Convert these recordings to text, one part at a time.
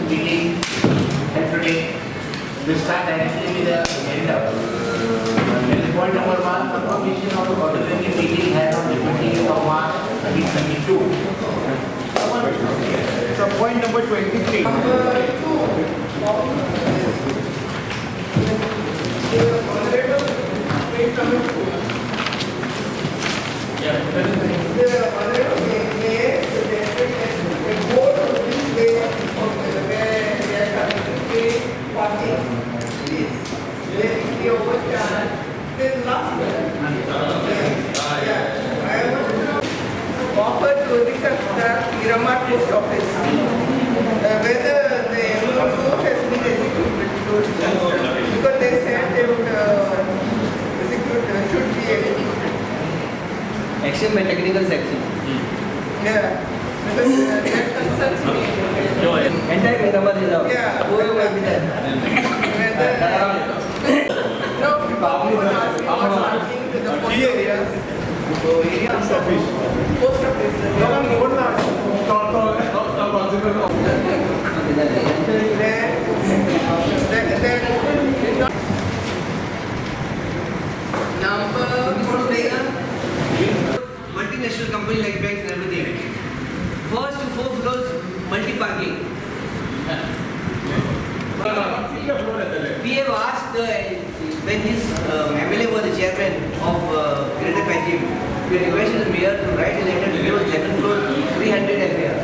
meeting and today we start directly with the agenda. Point number 1, the commission of the ordinary meeting held on the 20th of March 2022. So point number 23. Offered to request the Miramar Post Office whether the MOU has been executed because they said they would should be executed. Action by technical section. Yeah, because that concerns me. Entire Miramar is out. Yeah. Who will be there? No, people were asking to the post areas. Post office. Multinational company like banks and everything. First to 4 floors, multi-parking. We have asked when his MLA was the chairman of Greater Panjim, we requested the mayor to write a letter to give us 11 floors, 300 FAR.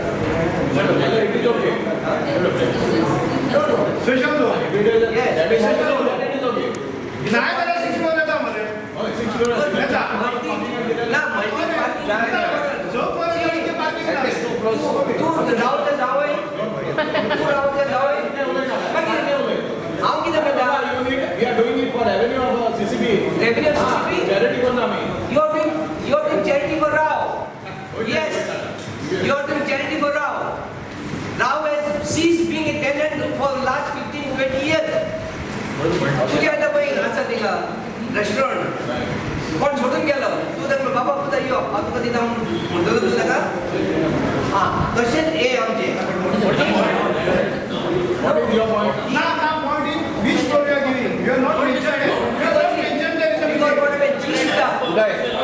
No. Special zone. Yes, special zone. विनायकाला 6 floor येता मध्ये 6 floor येता ना multi-parking. जो पर्यंत parking नाही तू रावते जावय. How can we are doing it for revenue of CCB. Revenue of CCB? Charity for Nami. You are doing charity for Rao. Yes. You are doing charity for Rao. Rao has ceased being a tenant for the last 15-20 years. तुझे आता by असं दिला restaurant कोण सोडून गेलो तू तर बाबा तुझा यो आता कधी जाऊन म्हणतो तुझा का हां तसेच हे आमचे What is your point? Now point is which floor you are giving? You are not mentioned. You are not mentioned there is a because what about G Suda?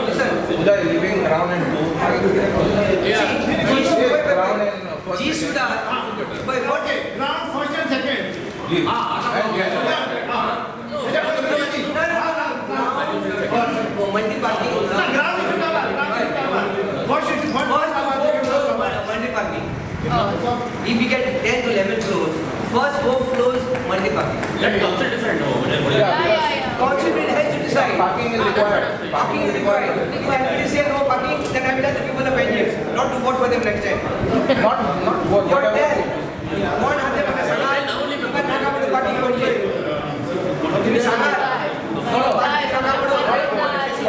Listen. Uday living around and G Suda. By what? okay. Ground first and second. Multi-parking. Ground is Multi-parking. If we get 10 to 11 floors, first 4 floors multi-parking. Let council decide. Council has to decide. Parking is required. Parking is required. If they say no parking, then I will let the people of Panjim not to vote for them next time. Not what You are there. What are they going to say? Bukan nak apa parking Panjim. Ini sangat. Kalau parking sangat bro.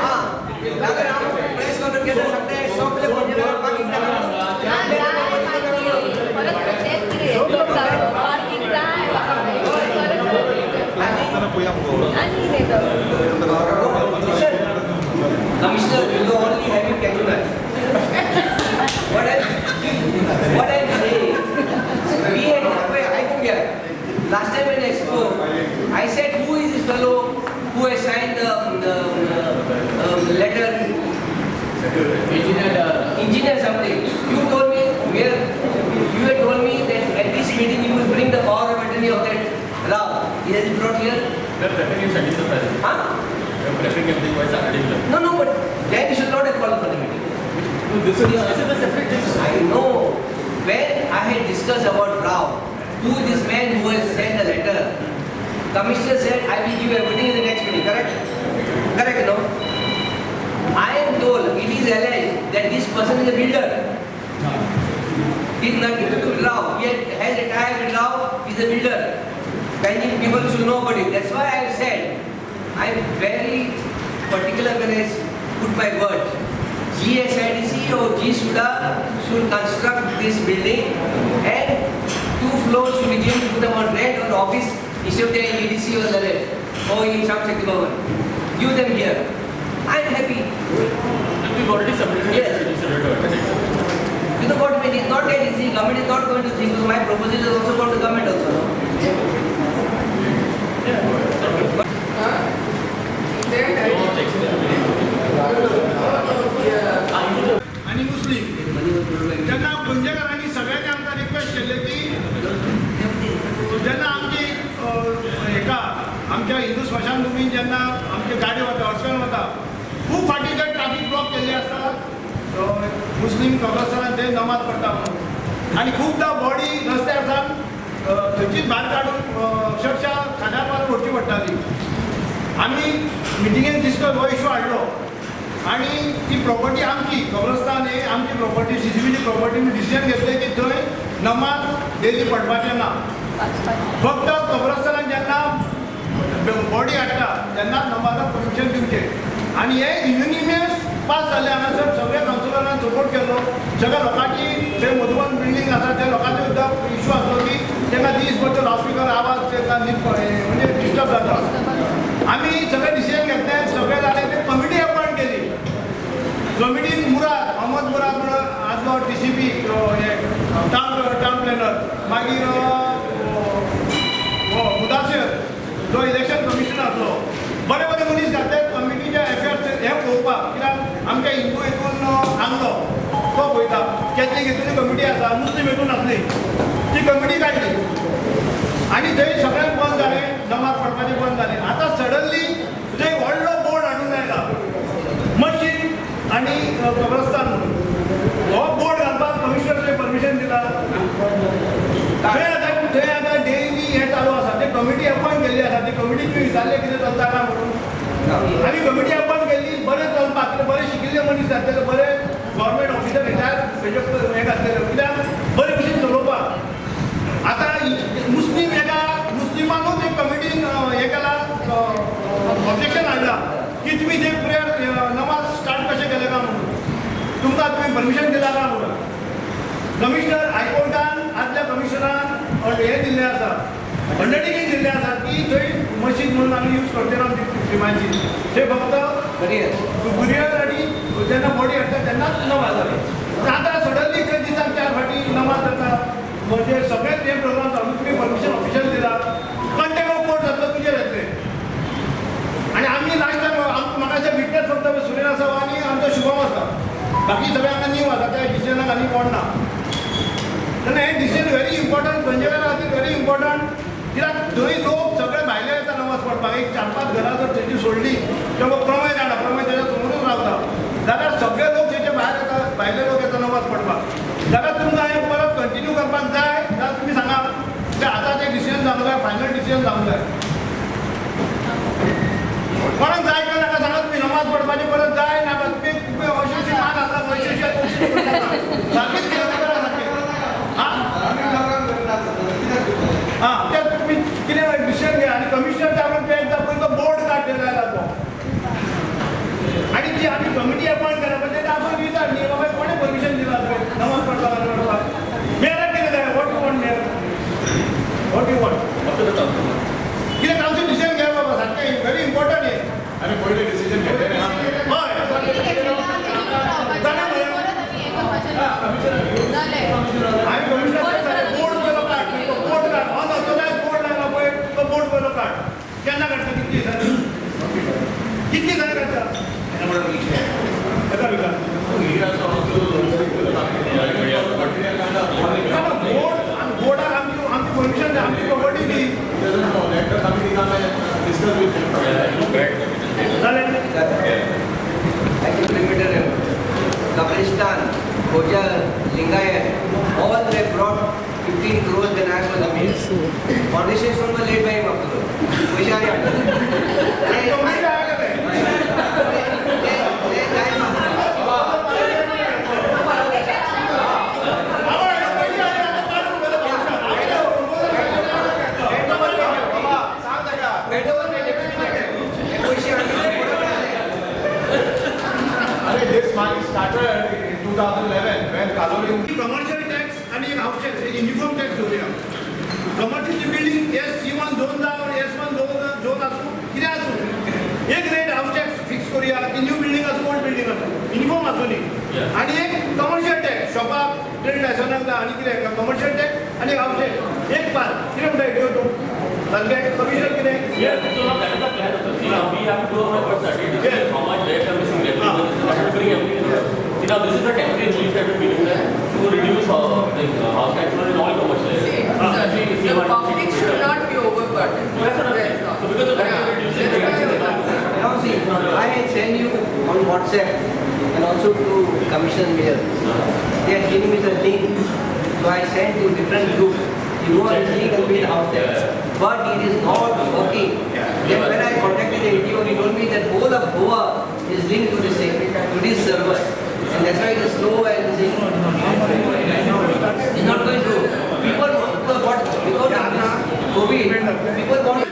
हाँ. अगर आप press conference कर सकते हैं, shop ले पहुंचे तो parking ना करो. Commissioner, you only have you can do that. What I'm saying, we had I come here. Last time when I spoke, I said who is this fellow who has signed the letter? Engineer something. You told me where you had told me that at this meeting you will bring the power of attorney of that Rao. He has it brought here. Huh? No, but then you should not have called for the meeting. This is a separate thing. I know. When I had discussed about Rao, who is this man who has sent a letter, Commissioner said, I will give everything in the next meeting, correct? Correct, no? I am told, it is alleged that this person is a builder. He is nothing to do with Rao. He has retired with Rao, he is a builder. Many people should know about it. That's why I have said, I am very particular when I put my word. GSIDC or G Suda should construct this building and 2 floors should be given to them on rent or office instead of the EDC or the rent or in Sham Shakti Bhavan. Give them here. I am happy. We've already submitted. Yes. You know what I mean? It's not that easy. Government is not going to think. So my proposal is also going to government also. No? आणि मुस्लिम त्यांना गुंजेकरांनी सगळ्यांनी आमकां request केले की जेन्ना आमची एका आमच्या हिंदू स्मशानभूमीन जेन्ना आमचे गाडी वता हॉस्पिटल वता खूब फाटी जर ट्राफीक ब्लॉक केल्ले आसता मुस्लिम कब्रस्तानात ते नमाज पडटा म्हणून आनी खुबदां बॉडी रस्त्यार सावन थंयचीच भायर काडून अक्षरशः खांद्यार मारून व्हरची पडटाली आमी मिटिंगेन डिस्कस हो इशू हाडलो आणि ती प्रॉपर्टी आमची कब्रस्तान हे आमची प्रॉपर्टी CCBची प्रॉपर्टी मी डिसिजन घेतले की थंय नमाज डेली पडपाचें ना फक्त कब्रस्तानात जेन्ना बॉडी हाडटा तेन्नाच नमाजाक परमिशन दिवचें आणि हे युनिनियस पास जाल्ले हांगासर सगळे कावन्सिलरान सपोर्ट केलो सगळ्या लोकांची जे मधुबन बिल्डींग आसा त्या लोकांचे सुद्दां इशू आसलो की तांकां दीसभर लावडस्पिकर आवाज तांकां म्हणजे डिस्टर्ब जाता आमी सगळे डिसिजन घेतले सगळे जाले ते कमिटी अपॉयंट केली कमिटीन मुराद अहमद मुराद म्हणून आदलो TCP हे टाउन प्लॅनर मागीर मुदासीर जो इलेक्शन कमिशन आसलो बरे बरे मनीस घातले कमिटीचे अफेअर्स हे पळोवपाक कित्याक आमच्या हिंदू हितून आंगलो तो पळयता कॅथलीक हितून कमिटी आसा मुस्लीम हितून आसली ती कमिटी काडली आणि थंय सगळ्यांक बंद जालें नमाज पडपाचें बंद जालें आतां सडनली थंय व्हडलो बोर्ड हाडून आयला मस्जिद आणि कब्रस्तान म्हणून हो बोर्ड घालपाक कमिशनरचे परमिशन दिला थंय आतां डेली हे चालू आसा ते कमिटी अपॉयंट केल्ली आसा ती कमिटी तुमी विचारले कितें चलता काय म्हणून आमी कमिटी अपॉयंट केल्ली बरें चलपाक बरे शिकिल्ले मनीस घातलेले बरे गव्हर्मेंट ऑफिसर रिटायर हे घातलेले कित्याक बरे भशेन चलोवपाक आतां मुस्लीम मुस्लिमानूच एक कमिटीन हे केला ऑब्जेक्शन हाडला की तुमी जे प्रेयर नमाज स्टार्ट कशें केलें काय म्हणून तुमकां तुमी परमिशन दिला काय म्हणून कमिशनर हायकोर्टान आदल्या कमिशनरान हे दिल्लें आसा अंडरटेकींग दिल्लें आसा की थंय मशीद म्हणून आमी यूज करचे ना फिमाची ते फक्त बुरयर आनी जेन्ना बॉडी हाडटा तेन्नाच नमाज जाली आतां सडनली खंय दिसाक 4 फाटी नमाज जाता म्हणजे सगळे ते प्रोग्राम चालू तुम्ही परमिशन ऑफिशियल दिला कंटेम ऑफ कोर्ट जातलो तुजेर येतले आणि आम्ही लास्ट टाइम आमकां म्हाका जे विटनेस फक्त सुनील आसा आनी आमचो शुभम आसा बाकी सगळे हांगा नीव आसा त्या डिसिजनाक आनी कोण ना तेन्ना हे डिसिजन व्हेरी इम्पॉर्टंट गंजेकारा खातीर व्हेरी इम्पॉर्टंट कित्याक थंय लोक सगळे भायले येता नमाज पडपाक एक 4-5 घरां जर तेजी सोडली किंवा प्रमेय जाणा प्रमेय तेच्या समोरूच रावता जाल्यार सगळे लोक तेचे भायर येता भायले लोक येता नमाज पडपाक जाल्यार तुमकां हे परत कंटिन्यू करपाक जाय जाल्यार तुमी सांगा ते आतां तें डिसिजन जावंक जाय फायनल डिसिजन जावंक जाय कोणाक जाय काय नाका सांगा तुमी नमाज पडपाची परत जाय नाका तुमी अशें मान आसा सारकीच कितें हां ते तुमी कितें डिसिजन घे आनी कमिशनर जावन ते एकदां पळय तो बोर्ड काडलेलो आयला तो आनी जी आमी कमिटी अपॉयंट केला पण ते आमकां विचार न्ही बाबा कोणें परमिशन दिला तुवें नमाज पडपाक मेयराक कितें जाय what you want mayor what you want कितें कावन्सील डिसिजन घे बाबा सारकें व्हेरी इम्पॉर्टंट हे आमी पयले डिसिजन घेतले हय हांवें कमिशनर बोर्ड पयलो काड बोर्ड काड अनऑथोरायज बोर्ड लागला पळय तो बोर्ड पयलो काड केन्ना काडटा कितली दिसांनी कितली दिसांनी काडटा येता विकास बोर्डाक आमची परमिशन जाय आमची property the Kabristan, Kojal, Lingayat, all they brought 15 crores and I was amazed. Foundation was laid by him after all. This money started in 2011 when Kalori commercial tax आणि एक हाऊस टॅक्स एक uniform tax घेवया कमर्शियलची building S1 zone जावं S1 zone आसूं कितें आसूं एक rate house tax fix करूया ती न्यू बिल्डींग आसूं ओल्ड बिल्डींग आसूं युनिफॉर्म आसूं न्ही आणि एक कमर्शियल टॅक्स शॉपाक ट्रेड लायसन्साक आनी कितें कमर्शियल टॅक्स आनी हाऊस टॅक्स एक पार कितें म्हणटा ह्यो तूं सारकें कमिशन कितें Yeah, so that is the plan. See, now we have to do our first study. Yes. How much debt are missing every month. That will bring everything. See, now this is a temporary relief that we do that to reduce house tax loan in all commercial areas. The public should not be overburdened. That's what I'm saying. So because of that, we're reducing Now see, I had sent you on WhatsApp and also to Commissioner Mayor. They are giving me the link. So I sent to different groups. You know this link will be in house tax. But it is not working. Then when I contacted the ATO, he told me that whole of Goa is linked to this server. And that's why it is slow and it's not going to. People want because of this COVID, people want.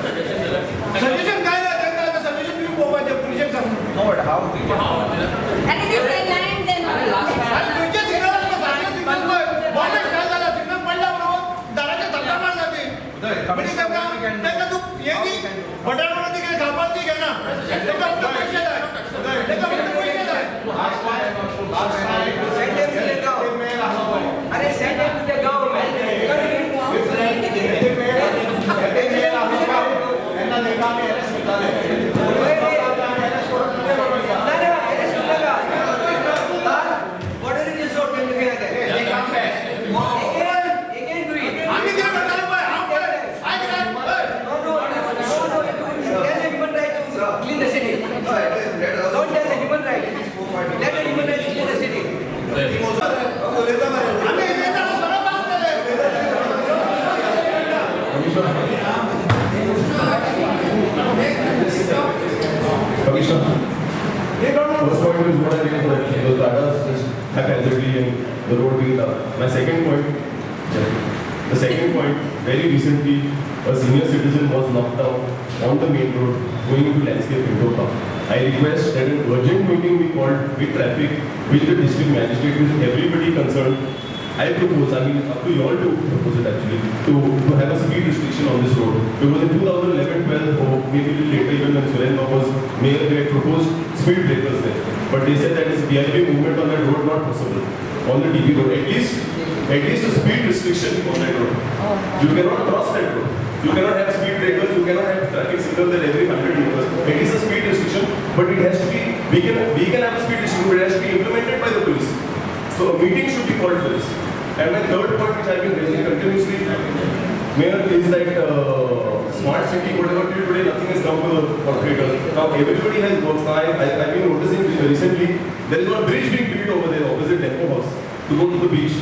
Suggestion काय नाही suggestion तुम्ही पोवायचे पुलिशेक सांगून No, but how? And it is red lines and all. आणि तुमच्या signal signal Bombay काय झाला signal पडला बरोबर दाराच्या धक्का मार जाते म्हणजे त्यांना तू ये की बटाट्यामध्ये काय खापाळती घे ना त्याचा फक्त पैसे द्या त्याचा फक्त पैसे द्या Send them to the government. Are send them to the government. What is this sort of thing? Again do it. आम्ही काय करणार बाय हा काय काय No. Tell the human right to clean the city. Don't tell the human right. Let the human right clean the city. आम्ही येताना सरळ पास केले Commissioner, first point is what I think that the data is haphazardly and the road being done. My second point, very recently, a senior citizen was knocked down on the main road going into landscape Indore Park. I request that an urgent meeting be called with traffic, with the district magistrate, with everybody concerned. I propose, I mean, up to you all to propose it actually, to have a speed restriction on this road. Because in 2011-12, or maybe a little later, even when Surendra was mayor, they had proposed speed breakers there. But they said that is VIP movement on that road not possible. On the DB road, at least a speed restriction on that road. You cannot cross that road. You cannot have speed breakers, you cannot have traffic signals there every 100 meters. It is a speed restriction, but it has to be, we can have a speed restriction, but it has to be implemented by the police. So a meeting should be called for this. And my third point, which I've been raising continuously, Mayor, is that smart city, whatever we do today, nothing has come to the operators. Now everybody has worked. I've been noticing recently, there is one bridge being built over there opposite Depot House to go to the beach.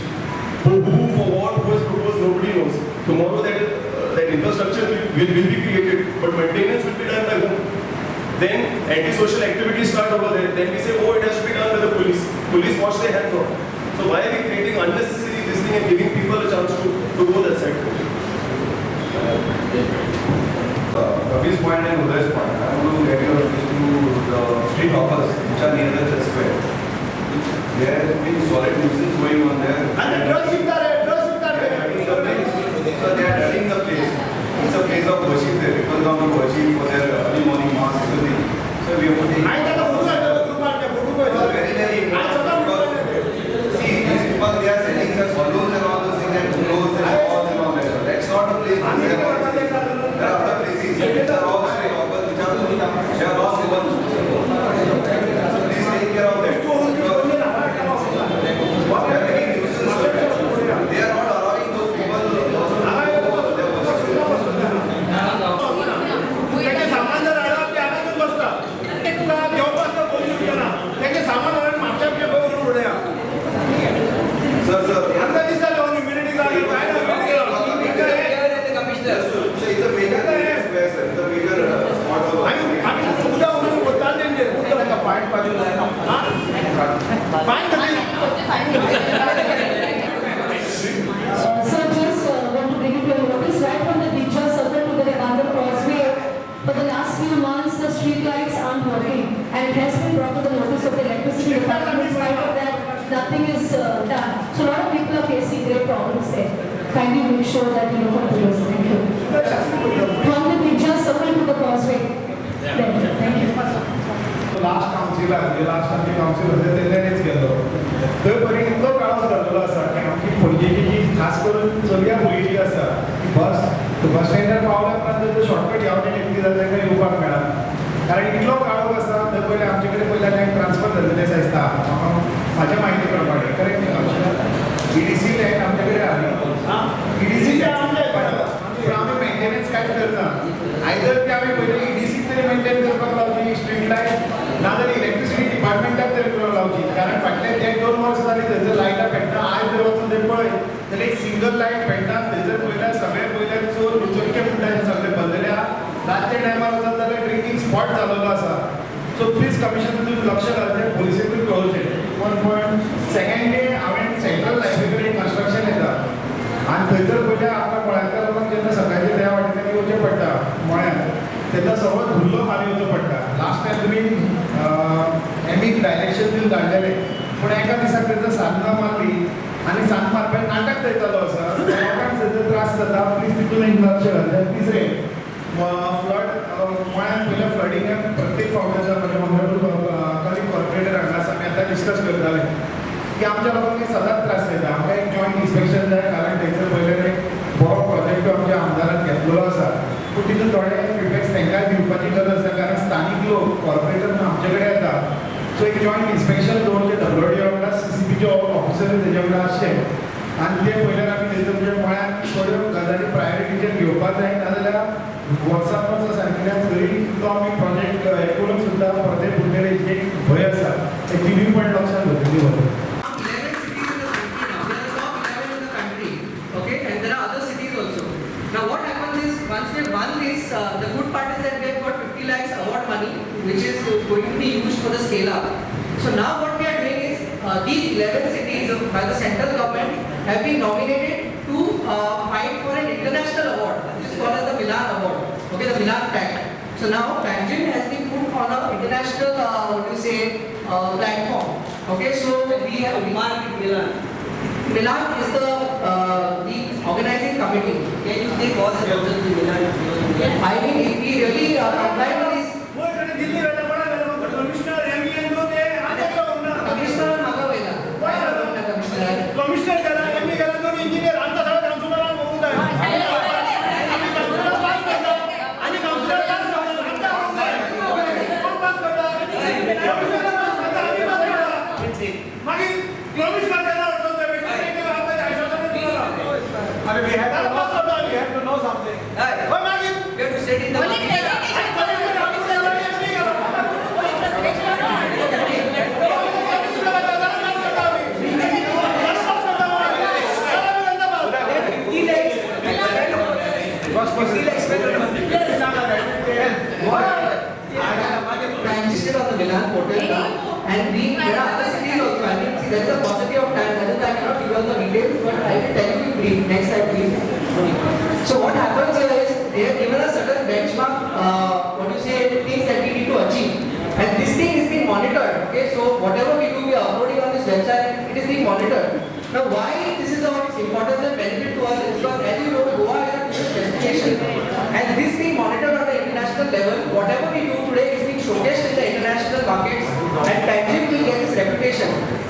For who, for what, who has proposed, nobody knows. Tomorrow that infrastructure will be created, but maintenance will be done by whom? Then antisocial activities start over there. Then we say, oh, it has to be done by the police. Police wash their hands off. So why are we creating unnecessary this thing and giving people a chance to go that side? Kavi's point and Uday's point, I want to get your views to the street hawkers which are near the church square. There has been solid nuisance going on there. आणि drugs विकतात So they are dirtying the place. It's a place of worship there. People come to worship for their early morning mass, everything. So we have to take. आणि त्याला photo काढतो photo Very, very important because see, these people they are selling their balloons and all those things and clothes and balls and all that. So that's not a place. There are other places which are all street hawkers which are they are lost in them. So please take care of that. They are not allowing those people to त्याचे सामान जर आलं ते आणायचं बसतात तुला जेव्हापास बोलू शकतो ना त्याचे सामान आलं मागच्या बरोबर उड्या sir. आता दिसतं इम्युनिटी काय The commissioner. facing great problems there. Kindly make sure that you look into this. Thank you. From the picture circle to the causeway. Thank you. Last council आहे लास्ट आमची काउन्सिल होते तेन्नाच गेलो थंय बरी इतलो काळोख जाल्लो आसा की आमची पणजेची जी खास करून चलया भुरगीं जी आसा ती बस स्टँडार पावल्या उपरांत जर शॉर्टकट ह्या वटेन कितें जाता तांकां येवपाक मेळना कारण इतलो काळोख आसा थंय पयलीं आमचे कडेन पयलीं लँड ट्रान्सफर जाल्लेलें दिसता म्हाज्या म्हायती प्रमाणे करेक्ट न्ही EDC लँड आमचे कडेन आसली EDC पूण आमी मेंटेनन्स कांयच करना आयदर ते आमी पयलीं EDC तरी मेंटेन करपाक लावची स्ट्रीट लायट नाजाल्यार इलेक्ट्रिसिटी डिपार्टमेंटाक तरी करपाक लावची कारण फाटले 1-2 वर्सां जालीं थंयसर लायटां पेट्टा आयज जर वचून थंय पळय जाल्यार एक सिंगल लायट पेट्टा थंयसर पयल्यार सगळे पयल्यार चोर चोरके म्हणटा सगळे भरलेले आहा रातच्या टायमार वचत जाल्यार ड्रिंकींग स्पॉट जाल्लो आसा सो प्लीज कमिशन तुमी लक्ष घालचें पोलिसेकूय कळोवचें वन पॉयंट सेकंड डे हांवें सेंट्रल लायब्ररी कन्स्ट्रक्शन येता आनी थंयसर पयल्या आपल्या गोंयांतल्या लोकांक जेन्ना सकाळचे त्या वाटेंतल्यान येवचें पडटा गोंयांत तेन्ना सगळो धुल्लो खाली येवचो पडटा लास्ट टायम तुमी एमीक डायरेक्शन दिवन धाडलेलें पूण एका दिसाक तेजो सान्नां मारली आनी सान्न मारपाचें नाटक थंय चालू आसा लोकांक थंयसर त्रास जाता प्लीज तितून एक लक्ष घालचें तिसरें फ्लड गोंयांत पयल्या फ्लडिंगाक प्रत्येक फावट आसा म्हणजे मंगळूर कलीग कॉर्पोरेटर हांगा आसा आमी आतां डिस्कस करताले की आमच्या लोकांक सदांच त्रास जाता आमकां एक जॉयंट इन्स्पेक्शन जाय कारण थंयसर पयलें एक बरो प्रोजेक्ट आमच्या आमदारान घेतलेलो आसा पूण तितून थोडे फिडबॅक्स तांकांय दिवपाची गरज आसा कारण स्थानीक लोक कॉर्पोरेटर आमचे कडेन येता सो एक जॉयंट इन्स्पेक्शन दवरचें WDO वांगडा CCBचे ऑफिसर तेजे वांगडा आसचे आनी ते पयल्यार आमी थंयसर म्हणजे गोंयांत थोड्यो गजाली प्रायोरिटीचेर घेवपाक जाय नाजाल्यार वर्सान वर्स सारकेल्यान जरी तो आमी प्रोजेक्ट हे करून सुद्दां प्रत्येक भुरग्याक एक भंय आसा ते तिनूय पॉयंट लक्षांत दवरची वता 11 cities in the country, okay, and there are other cities also. Now what happens is, once we have won this, the good part is that we have got 50 lakhs award money, which is going to be used for the scale up. So now what we are doing is, these 11 cities by the central government have been nominated to fight for an international award. This is called as the Milan Award, okay, the Milan tag. So now Tangent has been put on an international, platform. Okay, so we have Milan. Milan is the organizing committee. Can you take all the representatives to Milan? I mean, if we really apply for this. Commissioner Magavela. Commissioner करा MP करा दोन engineer आमचा सगळा काउन्सिलरांक होऊन जाय आणि counsellor पास करता आमचा होऊन जाय कोण पास करता कमिशनर पास करता आम्ही पास करता मागीर कमिशनर केला होतो ते वेगळे आपल्या आश्वासन दिला अरे we have to know something पण मागीर We have to set in the registered on the Milan portal now, and there are other cities also. I mean, see, there is a paucity of time. That is, I cannot give you all the details, but I will tell you in brief. Next slide, please. So what happens here is they have given a certain benchmark, things that we need to achieve, and this thing is being monitored. Okay, so whatever we do, we are uploading on this website. It is being monitored. Now, why this is of importance and benefit to us is because, as you know, Goa is a tourist destination, and this being monitored on the international level, whatever we do today is being showcased in the international markets, and Tangent will get this reputation.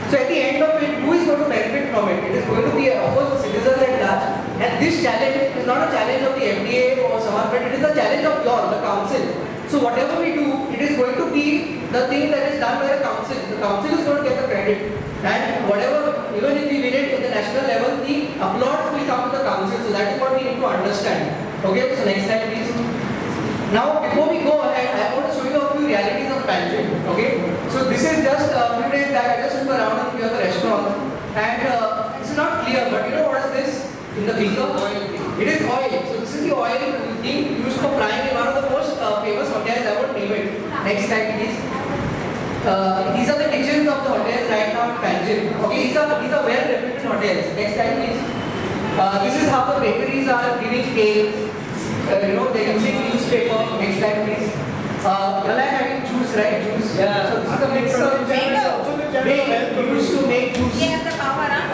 So at the end of it, who is going to benefit from it? It is going to be, of course, the citizens at large. And this challenge is not a challenge of the FDA or someone, but it is a challenge of you all, the council. So whatever we do, it is going to be the thing that is done by the council. The council is going to get the credit. And whatever, even if we win it at the national level, the applause will come to the council. So that is what we need to understand. Okay, so next slide please. Now before we go ahead, I want to show you a few realities of Tangent. Okay, so this is just a few days back. I just went around a few of the restaurants, and it's not clear, but you know what is this in the beaker? It is oil. So this is the oil being used for frying in one of the most famous hotels. I won't name it. Next slide please. These are the kitchens of the hotels right now at Tangent. Okay, these are well-reputed hotels. Next slide please. This is how the bakeries are giving cake. They're using newspaper. Next slide please. You like having juice, right? Juice. Yeah. So this is a mix of used to make juice. They have the power, huh?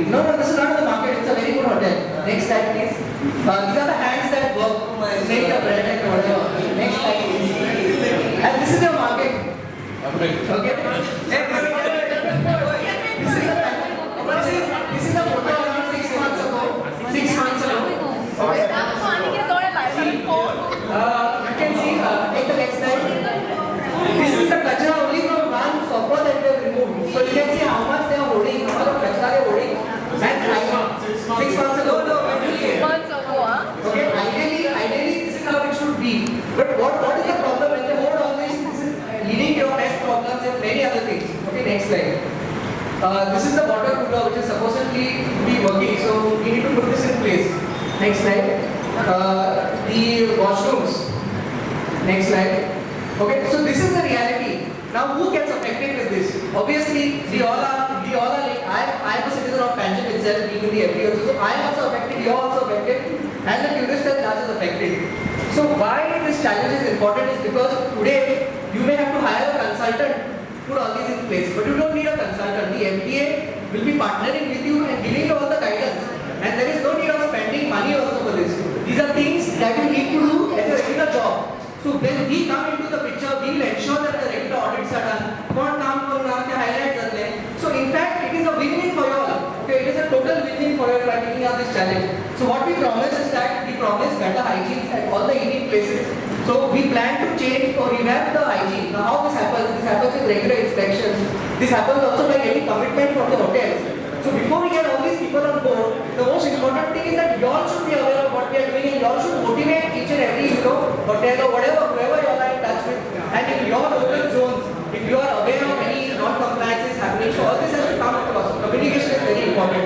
No, this is not the market. It's a very good hotel. Next slide, please. These are the hands that work, make the bread and whatever. Next slide, please. And this is your market. Okay. This is a photo around 6 months ago. 6 months ago. Okay. You can see. Take the next slide. This is the kachra only from one sofa that they have removed. So you can see how much they are holding, how much of kachra they are holding. And 6 months ago. Okay, ideally this is how it should be. But what is the problem when they hold all this? This is leading to your pest problems and many other things. Okay, next slide. This is the water cooler which is supposedly be working. So we need to put this in place. Next slide. The washrooms. Next slide. Okay, so this is the reality. Now who gets affected with this? Obviously, we all are like, I am a citizen of Panjim itself, being in the FD also. So I am also affected, you are also affected, and the tourist at large is affected. So why this challenge is important is because today you may have to hire a consultant to put all these in place, but you don't need a consultant. The MPA will be partnering with you and giving you all the guidance, and there is no need of spending money also for this. These are things that you need to do as a regular job. So when we come into the picture, we will ensure that the regular audits are done. So in fact, it is a win-win for you all. Okay, it is a total win-win for you by taking up this challenge. So what we promise is that we promise better hygiene at all the eating places. So we plan to change or revamp the hygiene. Now how this happens? This happens with regular inspections. This happens also by getting commitment from the hotels. So before we get all these people on board, the most important thing is that you all should be aware of what we are doing and you all should motivate each and every hotel or whatever, whoever you all are in touch with. And in your local zones, if you are aware of any non-compliance is happening, so all this has to come across. Communication is very important.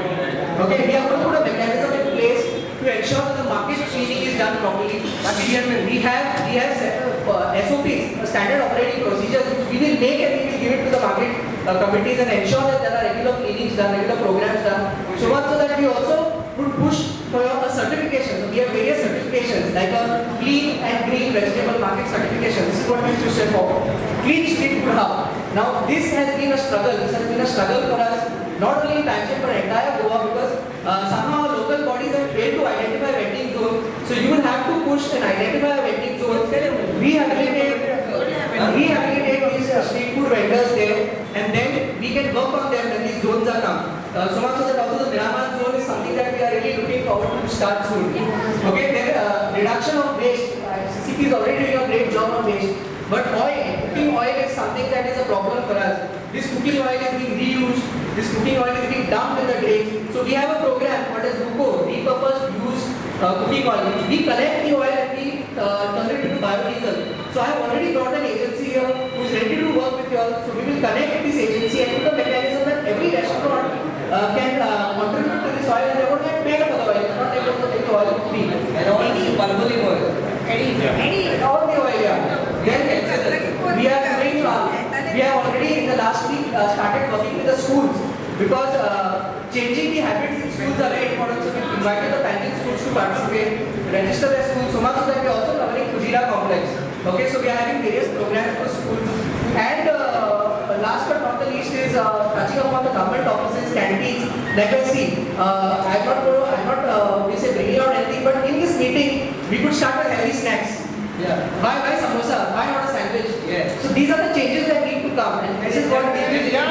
Okay, we are going to put a mechanism in place to ensure that the market screening is done properly. We have set up SOPs, standard operating procedures, which we will make and we will give it to the market committees and ensure that there are regular cleanings done, regular programs done. So much so that we also would push for a certification. So we have various certifications like a clean and green vegetable market certification. This is what we should step forward. Clean street food hub. Now this has been a struggle. This has been a struggle for us, not only in Panjim but entire Goa, because somehow our local bodies have failed to identify vending zones. So you will have to push and identify a vending zone, rehabilitate these street food vendors there, and then we can work on them when these zones are come. So much so that also the Miramar zone is something that we are really looking forward to start soon. Okay, then reduction of waste. CCP is already doing a great job on waste. But cooking oil is something that is a problem for us. This cooking oil is being reused. This cooking oil is being dumped in the drains. So we have a program called as RUCO, repurposed used cooking oil. We collect the oil and we turn it into biodiesel. So I have already brought an agency here who is ready to work with you all. So we will connect this agency and put a mechanism that every restaurant can contribute to this oil and they won't get paid for the oil. They are not able to take the oil free. And all this is palmolive oil. All the oil, yeah. Then we have already in the last week started working with the schools because changing the habits in schools are very important. So we invited the Panjim schools to participate, register their schools. So much so that we are also covering Kujira complex. Okay, so we are having various programs for schools. And last but not the least is touching upon the government offices, canteens. Like I see, I'm not bringing out anything, but in this meeting we could start with healthy snacks. Yeah. Why samosa? Why not a sandwich? Yeah. So these are the changes that need to come, and this is what we are heading this.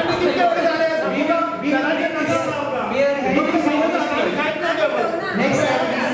Next slide, please.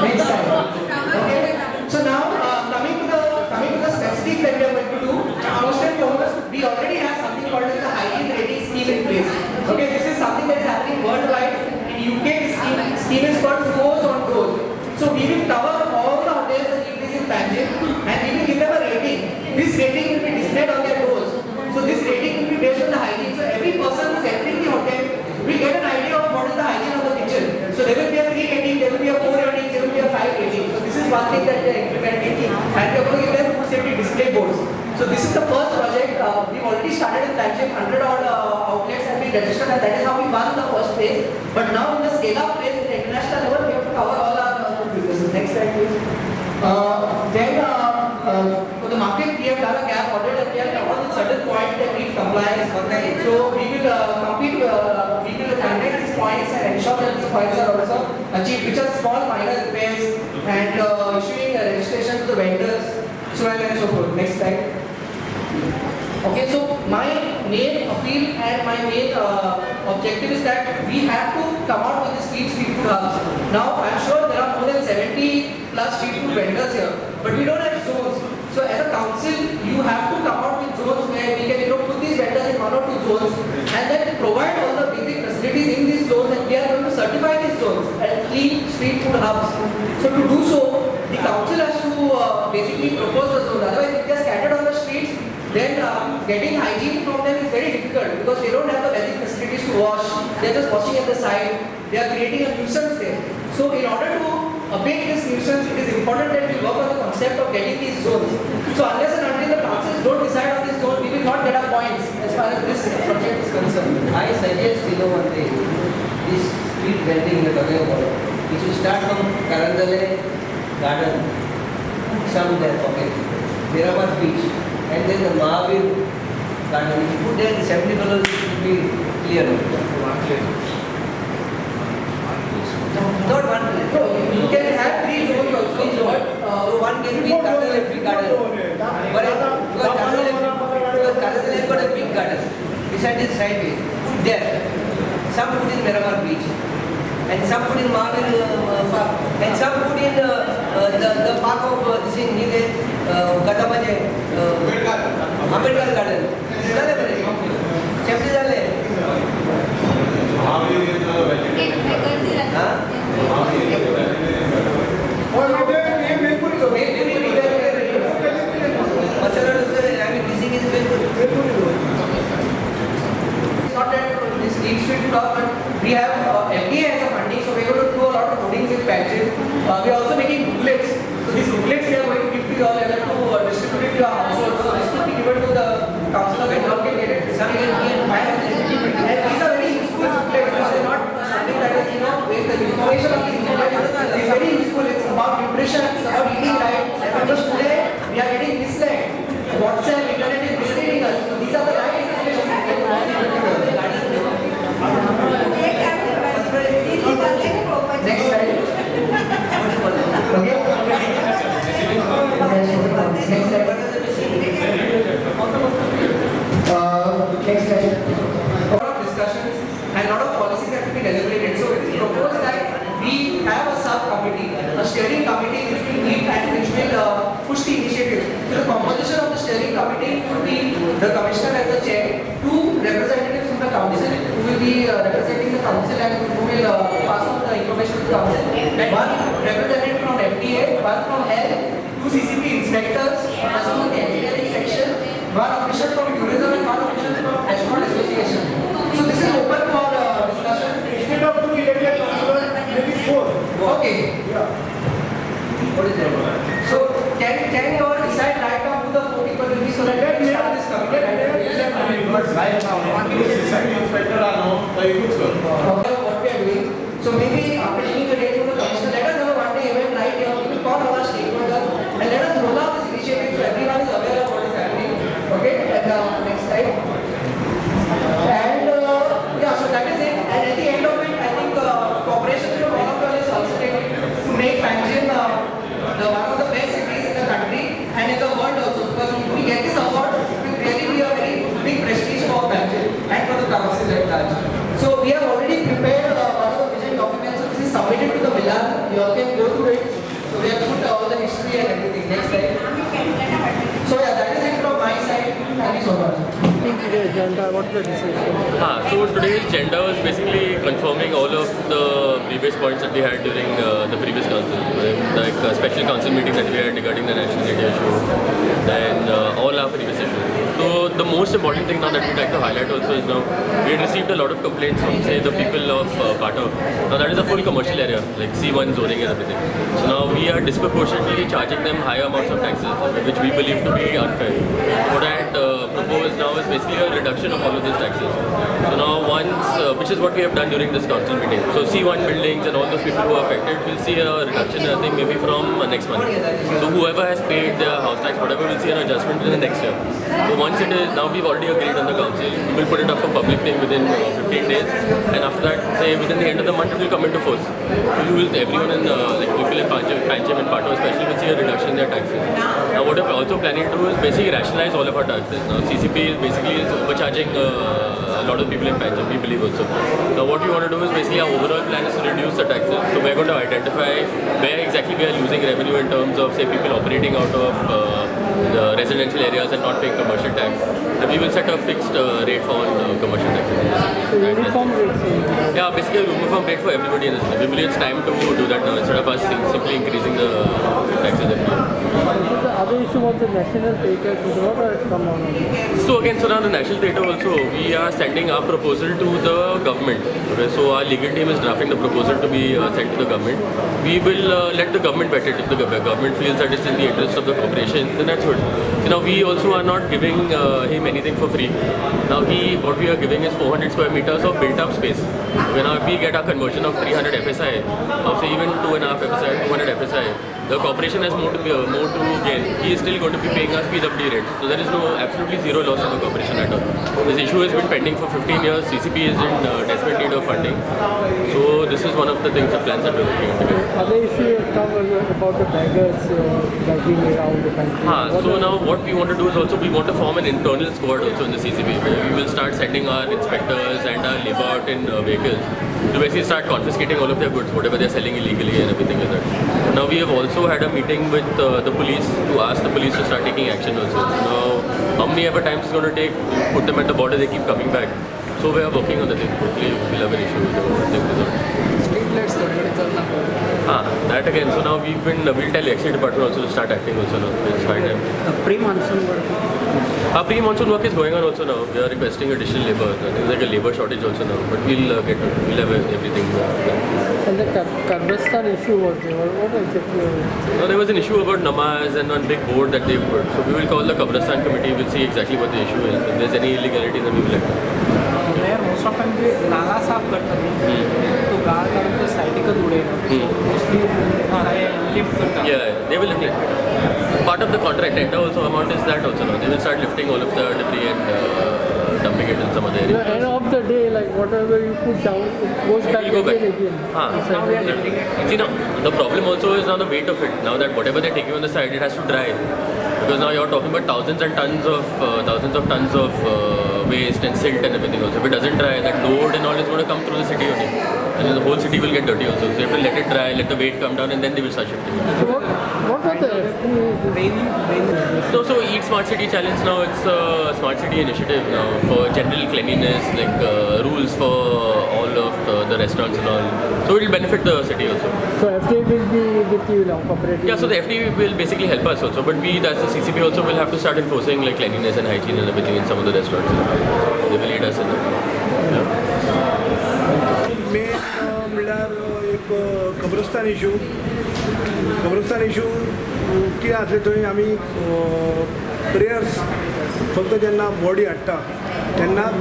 Next slide. Okay. So now coming to the specifics that we are going to do. First and foremost, we already have something called as the hygiene rating scheme in place. Okay, this is something that is happening worldwide. In UK, this scheme is called Scores on Growth. So we will cover all the hotels that in Panjim and we will give them a rating. This rating will be displayed on their doors. So this rating will be based on the hygiene. So every person who is entering the hotel will get an idea of what is the hygiene of the kitchen. So there will be a 3 rating, there will be a 4 rating, there will be a 5 rating. So this is one thing that we are implementing and we are going to give them food safety display boards. So this is the first project. We've already started in Panjim, 100 odd outlets have been registered and that is how we won the first phase. But now in the scale up phase, in the international level, we have to cover all our food businesses. Next slide please. Then for the market, we have done a gap audit and we have covered with certain points that we points are also achieved, which are small minor repairs and issuing a registration to the vendors, so on and so forth. Next slide. Okay, so my main appeal and my main objective is that we have to come out with the street food hubs. Now, I'm sure there are more than 70 plus street food vendors here, but we don't have zones. So as a council, you have to come out with zones where we can put these vendors in 1 or 2 zones and then provide all the basic facilities in these zones, and we are going to certify these zones as clean street food hubs. So to do so, the council has to basically propose the zones. Otherwise, if they are scattered on the streets, then getting hygiene from them is very difficult because they don't have the basic facilities to wash. They are just washing at the side. They are creating a nuisance there. So in order to abate this nuisance, it is important that we work on the concept of getting these zones. So unless and until the councils don't decide on this zone, we will not get our points as far as this project is concerned. I suggest, one thing, this street vending we are talking about, we should start from Karandale Garden, some there pocket, Miramar Beach, and then the Mahavir Garden. If you put there, the 70 colors will be clear. Not one place. No, you can have 3 zones also, but so one can be Karandale and big garden. But because Karandale has got a big garden beside his sideway, put there. Some put in Miramar Beach, and some put in Mahavir Park, and some put in the park of this thing, Kadamaje, Ambedkar Garden. Dale bade, safety dale. We have FDA as a funding, so we are going to do a lot of codings with patches. We are also making booklets. So these booklets we are going to give to you all and to distribute it to our households. So this will be given to the council and all can get it. Some can be and buy and these are very useful booklets. They are not something that is, waste. The information of these booklets is very useful. It's about nutrition, it's about eating right. Because today we are getting misled. WhatsApp, internet is misleading us. So these are the right information we get from all the next slide. Okay. Next slide. Next slide. A lot of discussions and a lot of policies have to be deliberated. So it is proposed that we have a sub-committee, a steering committee which will meet and which will push the initiative. So the composition of the steering committee would be the commissioner as the chair, 2 representatives from the council who will be representing the council and who will pass on the information to the council, and 1 representative from FDA, 1 from health, 2 CCP inspectors, as well as the engineering section, 1 official from tourism and 1 official from Astronaut Association. So this is open for discussion. Instead of 2 elected councillors, maybe 4. Okay. Yeah. What is that? So can you all decide right now who the 4 people will be so that we can start this committee? Right now, inspector what we are doing. So maybe after taking the date from the commissioner, let us have a one-day event right here. We will call all our stakeholders and let us roll out this initiative so everyone is aware of what is happening. Okay, and next slide. And yeah, so that is it. And at the end of it, I think cooperation with all of you is also taken to make Panjim one of the best cities in the country and in the world also. Because if we get this award, it will really be a very big prestige for Panjim and for the council at large. So we have already prepared one of the vision documents. So this is submitted to the Milan. You all can go through it. So we have put all the history and everything. Next slide. So yeah, that is it from my side. Thank you so much. So today's agenda was basically confirming all of the previous points that we had during the previous council, like special council meetings that we had regarding the national media issue, and all our previous issues. So the most important thing now that we'd like to highlight also is now we had received a lot of complaints from, say, the people of Pata. Now that is a full commercial area, like C1 zoning and everything. So now we are disproportionately charging them higher amounts of taxes, which we believe to be unfair. What I had proposed now is basically a reduction of all of these taxes. So now once, which is what we have done during this council meeting. So C1 building buildings and all those people who are affected will see a reduction, I think, maybe from next month. So whoever has paid their house tax, whatever, will see an adjustment in the next year. So once it is, now we've already agreed on the council, we will put it up for public thing within 15 days, and after that, say within the end of the month, it will come into force. So you will, everyone in like people in Pancham and Pato especially will see a reduction in their taxes. Now what we're also planning to do is basically rationalize all of our taxes. Now CCP is overcharging a lot of people in Pancham, we believe also. Now what we want to do is basically our overall plan is to reduce the taxes. So we're going to identify where exactly we are losing revenue in terms of say people operating out of the residential areas and not paying commercial tax. And we will set a fixed rate for commercial taxes. So uniform rates? Yeah, basically a uniform rate for everybody in the city. We believe it's time to do that now instead of us simply increasing the taxes every year. So the other issue was the National Theatre, what has come on? So again, so now the National Theatre also, we are sending our proposal to the government. Okay, so our legal team is drafting the proposal to be sent to the government. We will let the government vet it. If the government feels that it's in the interest of the corporation, then that's good. So now we also are not giving him anything for free. Now what we are giving is 400 square meters of built-up space. Okay, now if we get a conversion of 300 FSI, or say even 2.5 FSI, 200 FSI, the corporation has more to gain. He is still going to be paying us PWD rates. So there is absolutely zero loss to the corporation at all. This issue has been pending for 15 years. CCP is in desperate need of funding. So this is one of the things, the plans that we're looking into. Other issue has come about the beggars begging around the country. So now what we want to do is also we want to form an internal squad also in the CCP where we will start sending our inspectors and our labor out in vehicles to basically start confiscating all of their goods, whatever they're selling illegally and everything like that. Now we have also had a meeting with the police to ask the police to start taking action also. So now how many ever times it's going to take to put them at the border, they keep coming back. So we are working on the thing. Hopefully we'll have an issue with the thing resolved. Street lights, that again. So now we'll tell the Executive Department also to start acting also now. It's fine time. Pre-monsoon work? Our pre-monsoon work is going on also now. We are requesting additional labour. There's like a labour shortage also now, but we'll have everything done. And the Kabristan issue was there. What exactly? No, there was an issue about namaz and one big board that they put. So we will call the Kabristan committee. We'll see exactly what the issue is. If there's any illegality, then we will let them. Most of time नाला साफ करतात तो गाळ काढून ते सायटिकल उडेल mostly lift करतात they will lift it. Part of the contract tender also amount is that also now. They will start lifting all of the debris and dumping it in some other area. At the end of the day, like whatever you put down, it goes back again. Now we are lifting it. See now, the problem also is now the weight of it. Now that whatever they're taking on the side, it has to dry. Because now you're talking about thousands of tons of waste and silt and everything also. If it doesn't dry, that load and all is going to come through the city only. And then the whole city will get dirty also. So you have to let it dry, let the weight come down, and then they will start shifting it. So what are the raining? So Eat Smart City Challenge now, it's a smart city initiative now for general cleanliness, like rules for all of the restaurants and all. So it will benefit the city also. So FTA will be with you now, cooperating? Yeah, so the FTA will basically help us also, but we, as the CCP also, will have to start enforcing like cleanliness and hygiene and everything in some of the restaurants. So they will lead us in that. एक कब्रस्तान issue कितें जातलें थंय आमी prayers फक्त जेन्ना body हाडटा तेन्नाच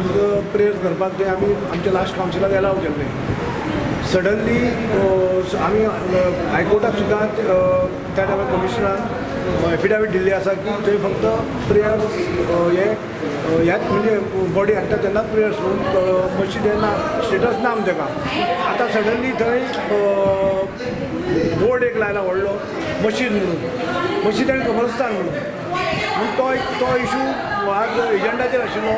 प्रेयर्स करपाक थंय आमी आमच्या लास्ट कावन्सिलाक एलाव केल्लें सडनली आमी हायकोर्टाक सुद्दां त्या टायमार कमिशनरान एफिडेवीट दिल्ली आसा की थंय फक्त प्रेयर्स ह्याच म्हणजे बॉडी हाडटा तेन्नाच प्रेयर्स म्हणून मशीद येना स्टेटस ना तेका आतां सडनली थंय बोर्ड एक लायला व्हडलो मशीद म्हणून मशीद आनी कब्रस्तान म्हणून तो इशू आज एजंडाचेर आशिल्लो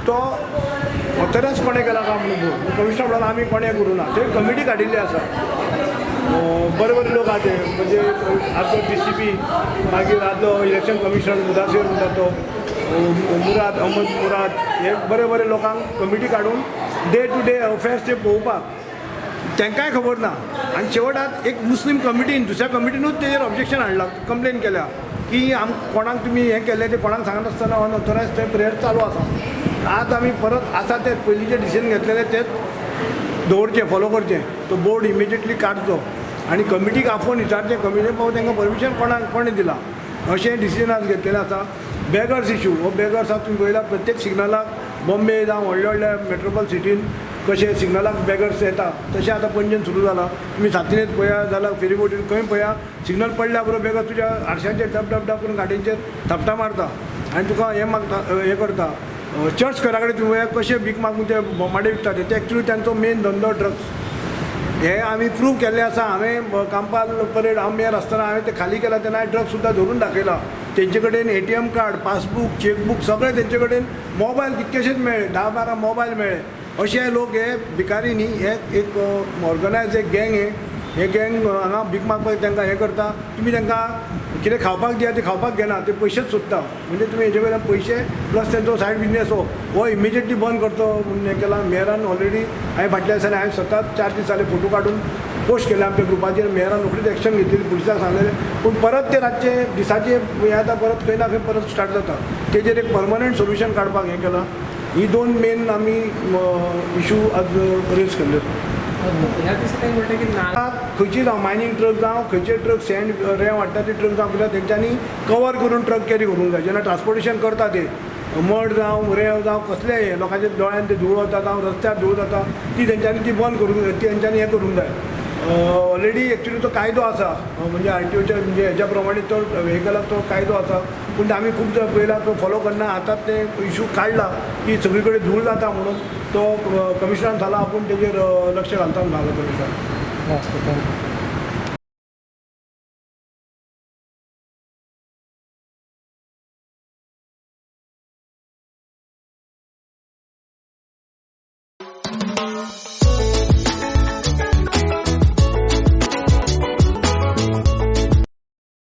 तो ऑथरायज कोणें केला काय म्हणून कमिशनर म्हणून आमी कोणें करूं ना थंय कमिटी काडिल्ली आसा बरे लोक आहा ते म्हणजे आदलो DCP मागीर आदलो इलेक्शन कमिशनर मुदासीर म्हणटा तो मुराद अहमद मुराद हे बरे लोकांक कमिटी काडून डे टू डे अफेर्स ते पळोवपाक तांकांय खबर ना आनी शेवटाक एक मुस्लीम कमिटीन दुसऱ्या कमिटीनूच तेजेर ऑब्जेक्शन हाडलां कंप्लेन केल्या की कोणाक तुमी हें केलें तें कोणाक सांगनासतना अनऑथरायज ते प्रेयर चालू आसा आज आमी परत आसा तेच पयलींचे डिसिजन घेतलेले तेच दवरचें फॉलो करचें तो बोर्ड इमिजिएटली काडचो आनी कमिटीक आफोवन विचारचें कमिटीन पावोवन तांकां परमिशन कोणें दिलां अशें डिसिजन आज घेतलेलें आसा बेगर्स इशू हो बेगर्स आतां तुमी पळयला प्रत्येक सिग्नलाक बॉम्बे जावं व्हडल्या मेट्रोपॉल सिटीन कशे सिग्नलाक बॅगर्स येता तशें आतां पणजेन सुरू जाला तुमी सातिनेत पळया जाल्यार फेरीबोटीन खंय पळया सिग्नल पडल्या बरोबर बॅगर तुज्या आरशांचेर डब डब डब करून गाडयेचेर थापटा मारता आनी तुका हें मागता हें करता चर्च घरा कडेन तुवें कशे भीक मागून ते बोमाडे विकता ते एक्चुली तांचो मेन धंदो ड्रग्स हे आमी प्रूव केल्लें आसा हांवें कांपाल परेड हांव मेयर आसतना हांवें ते खाली केला तेन्ना ड्रग्स सुद्दां धरून दाखयला तेंचे कडेन ATM कार्ड पासबूक चेकबूक सगळें तेंचे कडेन मोबायल कितकेशेच मेळ्ळे 10-12 मोबायल मेळ्ळे अशे लोक हे भिकारी न्ही हे एक ऑर्गनायज एक गँग हे गँग हांगा भीक मागपाक तांकां हें करता तुमी तांकां कितें खावपाक दिया ते खावपाक घेना ते पयशेच सोदता म्हणजे तुमी हेजे वयल्यान पयशे प्लस तेंचो सायड बिजनेस हो इमिजिएटली बंद करचो म्हणून हें केलां मेयरान ऑलरेडी हांवें फाटल्या दिसांनी हांवें स्वताच 4 दीस जाले फोटो काडून पोस्ट केले आमच्या ग्रुपाचेर मेयरान रोखडीच एक्शन घेतली पुलिसाक सांगलेलें पूण परत ते रातचे दिसाचे हें आतां परत खंय ना खंय परत स्टार्ट जाता तेजेर एक परमनंट सोल्युशन काडपाक हें केलां ही 2 मेन आमी इशू आज रेज केल्ले ह्या दिसता म्हणटा की नाला खंयची जावं मायनींग ट्रक जावं खंयचे ट्रक सँड रेंव हाडटा ते ट्रक जावं कित्याक तेंच्यांनी कवर करून ट्रक कॅरी करूंक जाय जेन्ना ट्रान्सपोर्टेशन करता ते मड जावं रेंव जावं कसलेय हे लोकांच्या दोळ्यान ते धूळ वता जावं रस्त्यार धूळ जाता ती तेंच्यांनी ती बंद करूंक जाय ती तेंच्यांनी हें करूंक जाय ऑलरेडी एक्चुली तो कायदो आसा म्हणजे RTOच्या म्हणजे हेज्या प्रमाणे तो व्हेकलाक तो कायदो आसा पूण आमी खूब पयला तो फॉलो करना आतांच ते इशू काडला की सगळी कडेन धूळ जाता म्हणून तो कमिशनरान सांगला आपूण तेजेर लक्ष घालता म्हणून सांगला कमिशनर